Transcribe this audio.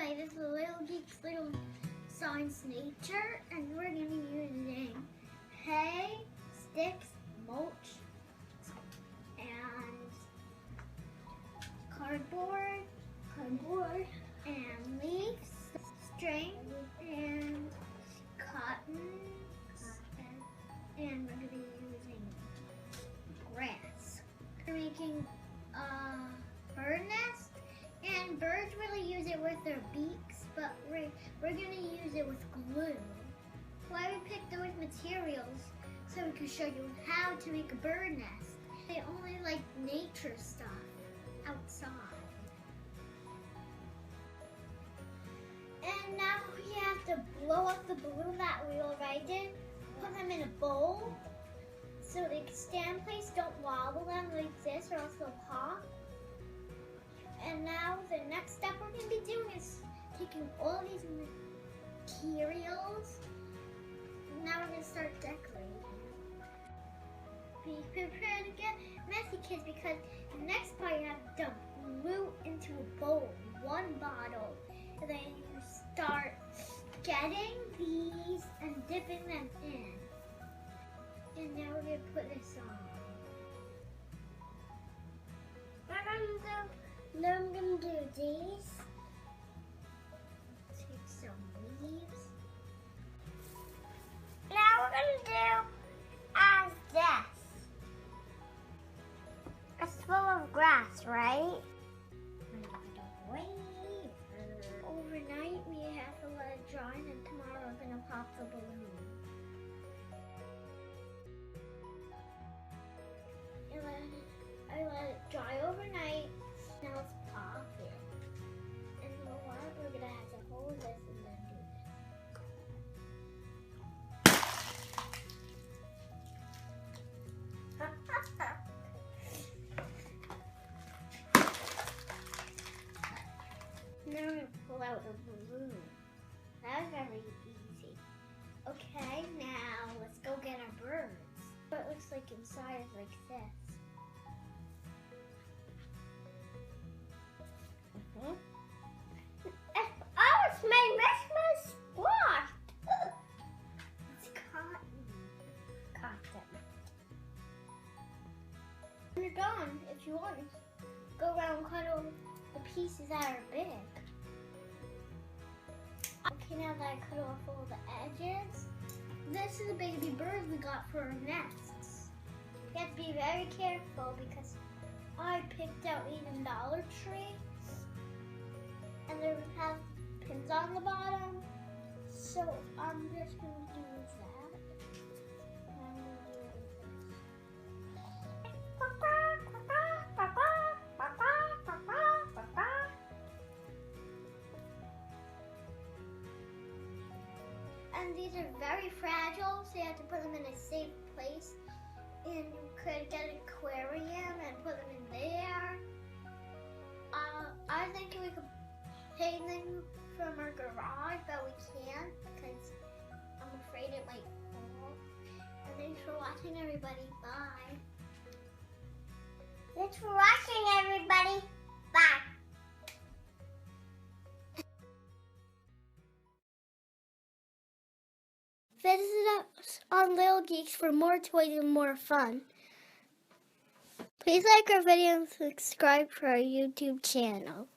play. This is a Little Geeks Little Science Nature, and we're going to be using hay, sticks, mulch, and cardboard, and leaves, string, and cotton, and we're going to be using grass. We're making a bird nest, and birds really use it with their beaks, but we're going to use it with glue. Why we picked those materials so we can show you how to make a bird nest. They only like nature stuff outside. And now we have to blow up the balloon that we already did, put them in a bowl so they can stand in place, don't wobble them like this or else they'll pop. And now the next step we're going to be doing is taking all these materials. Now we're going to start decorating. Be prepared to get messy, kids, because the next part you have to dump glue into a bowl, one bottle. And then you start getting these and dipping them in. And now we're going to put this on. Now I'm going to do these. Take some leaves. Now we're going to do as this. It's full of grass, right? Overnight we have to let it dry, and then tomorrow we're going to pop the balloon. I let it dry overnight. Now let's pop it. And you know what? We're going to have to hold this and then do this. Now we're going to pull out the balloon. That was very easy. Okay, now let's go get our birds. What it looks like inside is like this. Oh, it's my Christmas squash. It's cotton. When you're done, if you want, go around and cut all the pieces that are big. Okay, now that I cut off all the edges, this is the baby birds we got for our nests. You have to be very careful because I picked out these in Dollar Tree. And they have pins on the bottom, so I'm just going to do that. And these are very fragile, so you have to put them in a safe place. And you could get an aquarium and put them in there. I think we could hang them from our garage, but we can't because I'm afraid it might fall. And thanks for watching, everybody. Bye. Thanks for watching, everybody. Bye. Visit us on Little Geeks for more toys and more fun. Please like our video and subscribe for our YouTube channel.